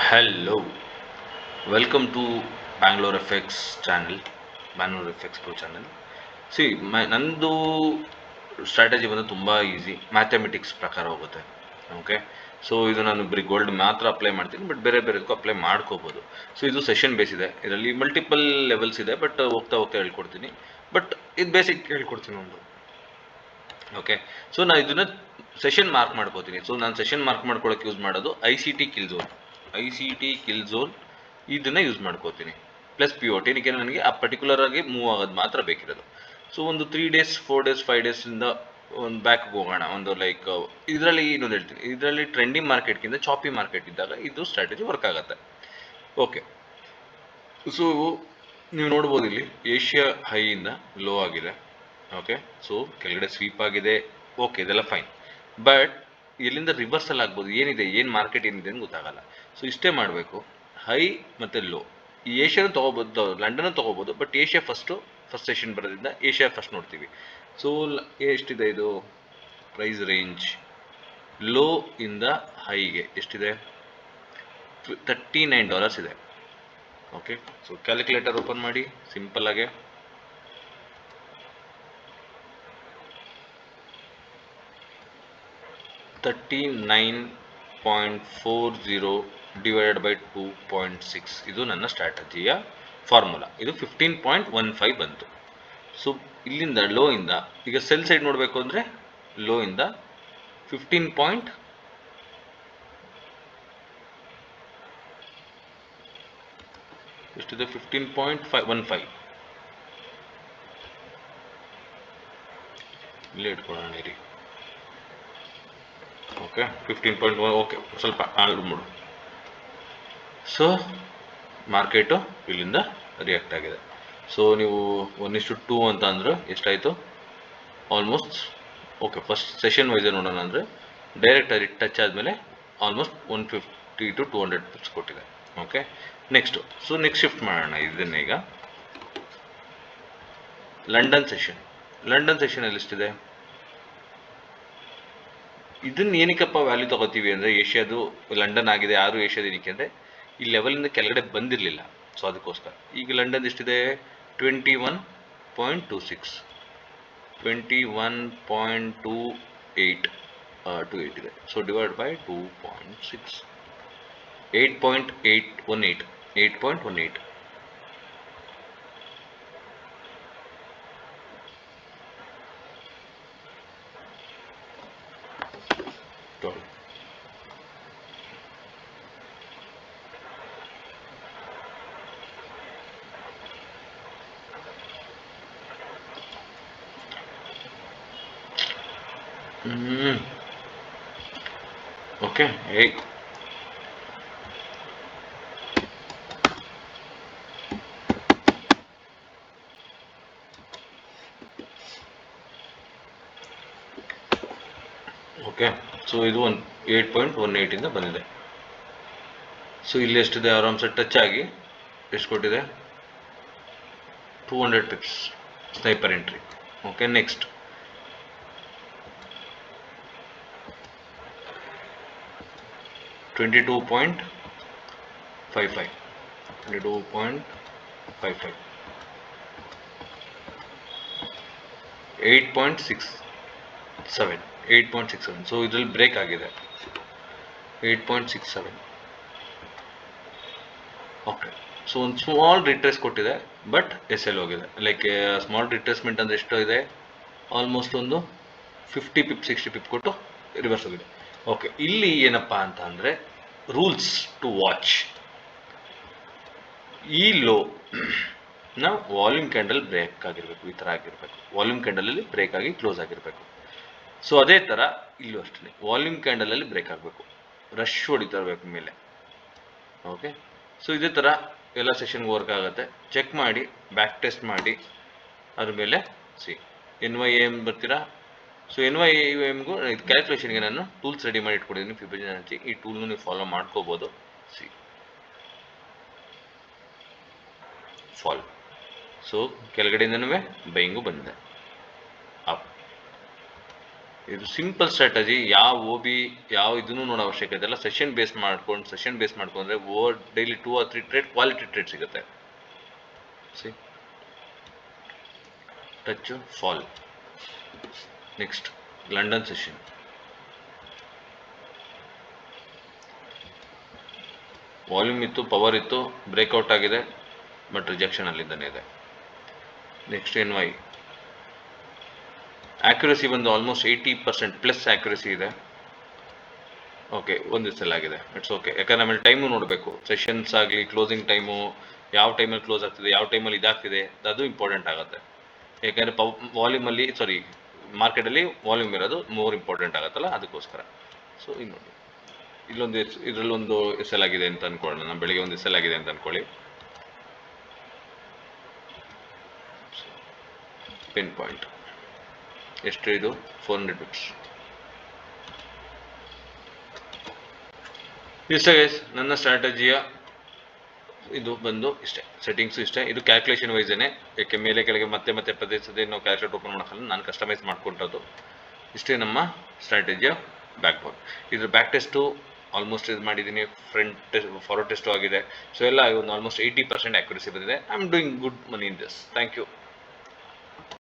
Hello, welcome to Bangalore FX channel, Bangalore FX Pro channel. See, ನಂದು strategy ಬಂದು ತುಂಬ easy, mathematics ಪ್ರಕಾರ ಹೋಗುತ್ತೆ. ಓಕೆ, ಸೊ ಇದು ನಾನು ಬರೀ ಗೋಲ್ಡ್ ಮಾತ್ರ ಅಪ್ಲೈ ಮಾಡ್ತೀನಿ, ಬಟ್ ಬೇರೆ ಬೇರೆದಕ್ಕೂ ಅಪ್ಲೈ ಮಾಡ್ಕೋಬೋದು. ಸೊ ಇದು ಸೆಷನ್ ಬೇಸ್ ಇದೆ, ಇದರಲ್ಲಿ ಮಲ್ಟಿಪಲ್ ಲೆವೆಲ್ಸ್ ಇದೆ, ಬಟ್ ಹೋಗ್ತಾ ಹೋಗ್ತಾ ಹೇಳ್ಕೊಡ್ತೀನಿ. ಬಟ್ ಇದು ಬೇಸಿಕ್ ಹೇಳ್ಕೊಡ್ತೀನಿ ಒಂದು. ಓಕೆ, ಸೊ ನಾನು ಇದನ್ನ ಸೆಷನ್ ಮಾರ್ಕ್ ಮಾಡ್ಕೋತೀನಿ. ಸೊ ನಾನು ಸೆಷನ್ ಮಾರ್ಕ್ ಮಾಡ್ಕೊಳ್ಳೋಕೆ ಯೂಸ್ ಮಾಡೋದು ICT ಕಿಲ್ ಝೋನ್ ಇದನ್ನ ಯೂಸ್ ಮಾಡ್ಕೋತೀನಿ. ಪ್ಲಸ್ POT ಏನಕ್ಕೆ ನನಗೆ ಆ ಪರ್ಟಿಕ್ಯುಲರ್ ಆಗಿ ಮೂವ್ ಆಗೋದು ಮಾತ್ರ ಬೇಕಿರೋದು. ಸೊ ಒಂದು 3 days 4 days 5 days ಇಂದ ಒಂದು ಬ್ಯಾಕ್ಗೆ ಹೋಗೋಣ. ಒಂದು ಲೈಕ್ ಇದರಲ್ಲಿ ಇನ್ನೊಂದು ಹೇಳ್ತೀನಿ, ಇದರಲ್ಲಿ ಟ್ರೆಂಡಿಂಗ್ ಮಾರ್ಕೆಟ್ಗಿಂತ ಚಾಪಿ ಮಾರ್ಕೆಟ್ ಇದ್ದಾಗ ಇದು ಸ್ಟ್ರಾಟಜಿ ವರ್ಕ್ ಆಗುತ್ತೆ. ಓಕೆ, ಸೊ ನೀವು ನೋಡ್ಬೋದು ಇಲ್ಲಿ ಏಷ್ಯಾ ಹೈಯಿಂದ ಲೋ ಆಗಿದೆ. ಓಕೆ, ಸೊ ಕೆಳಗಡೆ ಸ್ವೀಪ್ ಆಗಿದೆ. ಓಕೆ, ಇದೆಲ್ಲ ಫೈನ್, ಬಟ್ ಎಲ್ಲಿಂದ ರಿವರ್ಸಲ್ ಆಗ್ಬೋದು, ಏನು ಮಾರ್ಕೆಟ್ ಏನಿದೆ ಅಂತ ಗೊತ್ತಾಗಲ್ಲ. ಸೊ ಇಷ್ಟೇ ಮಾಡಬೇಕು, ಹೈ ಮತ್ತು ಲೋ. ಈ ಏಷ್ಯಾನು ತೊಗೋಬೋದು, ಲಂಡನ್ ತೊಗೋಬೋದು, ಬಟ್ ಏಷ್ಯಾ ಫಸ್ಟ್ ಸೆಷನ್ ಬರೋದ್ರಿಂದ ಏಷ್ಯಾ ಫಸ್ಟ್ ನೋಡ್ತೀವಿ. ಸೊ ಎಷ್ಟಿದೆ ಇದು ಪ್ರೈಸ್ ರೇಂಜ್? ಲೋ ಇಂದ ಹೈಗೆ ಎಷ್ಟಿದೆ? $39 ಇದೆ. ಓಕೆ, ಸೊ ಕ್ಯಾಲ್ಕುಲೇಟರ್ ಓಪನ್ ಮಾಡಿ ಸಿಂಪಲ್ ಆಗಿ. $39.40 ಡಿವೈಡೆಡ್ ಬೈ 2.6 ಇದು ನನ್ನ ಸ್ಟ್ರಾಟಜಿಯ ಫಾರ್ಮುಲಾ. ಇದು 15.15 ಬಂತು. ಸೊ ಇಲ್ಲಿಂದ ಲೋ ಇಂದ ಈಗ ಸೆಲ್ ಸೈಡ್ ನೋಡಬೇಕು ಅಂದರೆ ಲೋ ಇಂದ 15 ಎಷ್ಟಿದೆ? 15.15 ಇಲ್ಲೇ ಇಟ್ಕೊಳ್ಳೋಣ ರೀ. ಓಕೆ, 15.1. ಓಕೆ, ಸ್ವಲ್ಪ ಆಲ್ಮೋಡ್. ಸೊ ಮಾರ್ಕೆಟು ಇಲ್ಲಿಂದ ರಿಯಾಕ್ಟ್ ಆಗಿದೆ. ಸೊ ನೀವು 1:2 ಅಂತ ಅಂದರೆ ಎಷ್ಟಾಯಿತು? Almost. Okay, first session wise ನೋಡೋಣ ಅಂದರೆ ಡೈರೆಕ್ಟ್ ಆಗಿ ಟಚ್ ಆದಮೇಲೆ ಆಲ್ಮೋಸ್ಟ್ 150 to 200 ಪಿಪ್ಸ್ ಕೊಟ್ಟಿದೆ. Okay, next. So next shift ಮಾಡೋಣ ಇದನ್ನ. ಈಗ ಲಂಡನ್ ಸೆಷನಲ್ಲಿ ಎಷ್ಟಿದೆ? ಇದನ್ನ ಏನಕ್ಕಪ್ಪ ವ್ಯಾಲ್ಯೂ ತಗೋತೀವಿ ಅಂದರೆ ಏಷ್ಯಾದು ಲಂಡನ್ ಆಗಿದೆ, ಯಾರು ಏಷ್ಯಾದ ಏನಕ್ಕೆ ಅಂದರೆ ಈ ಲೆವೆಲಿಂದ ಕೆಳಗಡೆ ಬಂದಿರಲಿಲ್ಲ. ಸೊ ಅದಕ್ಕೋಸ್ಕರ ಈಗ ಲಂಡನ್ ಎಷ್ಟಿದೆ? 21.26 21.28 ಇದೆ. So divide by 2.6 8.18 okay. Okay, so ಇದು 8.18 ಇಂದ ಬಂದಿದೆ. ಸೊ ಇಲ್ಲಿ ಎಷ್ಟಿದೆ? ಆರಾಮ್ಸೆ ಟಚ್ ಆಗಿ ಎಷ್ಟು ಕೊಟ್ಟಿದೆ? 200 pips sniper entry. Okay, next 22.55 8.67. So ಇದರಲ್ಲಿ ಬ್ರೇಕ್ ಆಗಿದೆ 8.67. ಓಕೆ, ಸೊ ಒಂದು ಸ್ಮಾಲ್ ರಿಟ್ರೇಸ್ ಕೊಟ್ಟಿದೆ, ಬಟ್ SL ಹೋಗಿದೆ. ಲೈಕ್ ಸ್ಮಾಲ್ ರಿಟ್ರೇಸ್ಮೆಂಟ್ ಅಂದರೆ ಎಷ್ಟು ಇದೆ? ಆಲ್ಮೋಸ್ಟ್ ಒಂದು 50 ಪಿಪ್ 60 ಪಿಪ್ ಕೊಟ್ಟು ರಿವರ್ಸ್ ಹೋಗಿದೆ. ಓಕೆ, ಇಲ್ಲಿ ಏನಪ್ಪ ಅಂತ ಅಂದರೆ ರೂಲ್ಸ್ ಟು ವಾಚ್. ಈ ಲೋ ನಾವು ವಾಲ್ಯೂಮ್ ಕ್ಯಾಂಡಲ್ ಬ್ರೇಕ್ ಆಗಿರಬೇಕು, ಈ ಥರ ಆಗಿರಬೇಕು. ವಾಲ್ಯೂಮ್ ಕ್ಯಾಂಡಲಲ್ಲಿ ಬ್ರೇಕ್ ಆಗಿ ಕ್ಲೋಸ್ ಆಗಿರಬೇಕು. ಸೊ ಅದೇ ಥರ ಇಲ್ಲೂ ಅಷ್ಟೇ ವಾಲ್ಯೂಮ್ ಕ್ಯಾಂಡಲಲ್ಲಿ ಬ್ರೇಕ್ ಆಗಬೇಕು, ರಶ್ ಹೊಡಿತಾ ಇರಬೇಕು ಮೇಲೆ. ಓಕೆ, ಸೊ ಇದೇ ಥರ ಎಲ್ಲ ಸೆಷನ್ಗೆ ವರ್ಕ್ ಆಗುತ್ತೆ. ಚೆಕ್ ಮಾಡಿ, ಬ್ಯಾಕ್ ಟೆಸ್ಟ್ ಮಾಡಿ, ಅದ್ರ ಮೇಲೆ NYAM ಬರ್ತೀರಾ. ಸೊ NYAMಗೂ ಇದು ಕ್ಯಾಲ್ಕುಲೇಷನ್ಗೆ ನಾನು ಟೂಲ್ಸ್ ರೆಡಿ ಮಾಡಿ ಇಟ್ಕೊಂಡಿದ್ದೀನಿ, ಫಿಬೊನಾಚಿ. ಈ ಟೂಲ್ನು ನೀವು ಫಾಲೋ ಮಾಡ್ಕೋಬೋದು. ಫಾಲ್. ಸೊ ಕೆಳಗಡೆಯಿಂದನೂ ಬೈಯಿಂಗು ಬಂದಿದೆ. ಅಪ್ ಇದು ಸಿಂಪಲ್ ಸ್ಟ್ರಾಟಜಿ. ಯಾವ ಒ ಬಿ ಯಾವ ಇದನ್ನು ನೋಡೋ ಅವಶ್ಯಕತೆ ಇಲ್ಲ. ಸೆಷನ್ ಬೇಸ್ ಮಾಡ್ಕೊಂಡ್ರೆ daily 2 or 3 trade quality trade ಸಿಗುತ್ತೆ. See touch fall. Next London session. Volume ಇತ್ತು, ಪವರ್ ಇತ್ತು, ಬ್ರೇಕ್ಔಟ್ ಆಗಿದೆ, ಬಟ್ ರಿಜೆಕ್ಷನ್ ಅಲ್ಲಿದ್ದಾನೆ ಇದೆ. Next N Y. ಆಕ್ಯುರಸಿ ಬಂದು ಆಲ್ಮೋಸ್ಟ್ 80% ಪ್ಲಸ್ ಆಕ್ಯುರಸಿ ಇದೆ. ಓಕೆ, ಒಂದು ಸೆಲ್ ಆಗಿದೆ, ಇಟ್ಸ್ ಓಕೆ. ಯಾಕಂದ್ರೆ ಆಮೇಲೆ ಟೈಮು ನೋಡಬೇಕು. ಸೆಷನ್ಸ್ ಆಗಲಿ, ಕ್ಲೋಸಿಂಗ್ ಟೈಮು, ಯಾವ ಟೈಮಲ್ಲಿ ಕ್ಲೋಸ್ ಆಗ್ತಿದೆ, ಯಾವ ಟೈಮಲ್ಲಿ ಇದಾಗ್ತಿದೆ, ಅದು ಇಂಪಾರ್ಟೆಂಟ್ ಆಗುತ್ತೆ. ಯಾಕಂದರೆ ವಾಲ್ಯೂಮಲ್ಲಿ ಮಾರ್ಕೆಟಲ್ಲಿ ವಾಲ್ಯೂಮ್ ಇರೋದು ಮೋರ್ ಇಂಪಾರ್ಟೆಂಟ್ ಆಗುತ್ತಲ್ಲ, ಅದಕ್ಕೋಸ್ಕರ. ಸೊ ಈಗ ನೋಡಿ, ಇದರಲ್ಲೊಂದು ಸೆಲ್ ಆಗಿದೆ ಅಂತ ಅಂದ್ಕೊಳ್ಳೋಣ. ನಾನು ಬೆಳಿಗ್ಗೆ ಒಂದು ಸೆಲ್ ಆಗಿದೆ ಅಂತ ಅಂದ್ಕೊಳ್ಳಿ. ಪಿನ್ ಪಾಯಿಂಟ್ ಎಷ್ಟು? ಇದು 400 ಬಿಟ್ಸ್. ಇಷ್ಟೇ ಗೈಸ್ ನನ್ನ ಸ್ಟ್ರಾಟಜಿಯ. ಇದು ಬಂದು ಇಷ್ಟೇ, ಸೆಟ್ಟಿಂಗ್ಸು ಇಷ್ಟೇ. ಇದು ಕ್ಯಾಲ್ಕುಲೇಷನ್ ವೈಸೇನೆ, ಯಾಕೆ ಮೇಲೆ ಕೆಳಗೆ ಮತ್ತೆ ಪದೇ ನಾವು ಕ್ಯಾಲ್ಕುಲೇಟ್ ಓಪನ್ ಮಾಡೋಕ್ಕಲ್ಲ, ನಾನು ಕಸ್ಟಮೈಸ್ ಮಾಡ್ಕೊಂಡಿರೋದು. ಇಷ್ಟೇ ನಮ್ಮ ಸ್ಟ್ರಾಟಜಿಯ ಬ್ಯಾಕ್ ಬೋನ್. ಇದ್ರ ಬ್ಯಾಕ್ ಟೆಸ್ಟು ಆಲ್ಮೋಸ್ಟ್ ಇದು ಮಾಡಿದ್ದೀನಿ, ಫ್ರಂಟ್ ಟೆಸ್ಟ್, ಫಾರ್ವರ್ಡ್ ಟೆಸ್ಟು ಆಗಿದೆ. ಸೊ ಎಲ್ಲ ಒಂದು ಆಲ್ಮೋಸ್ಟ್ 80% ಆಕ್ಯುರಸಿ ಬಂದಿದೆ. I am doing good money in this. Thank you.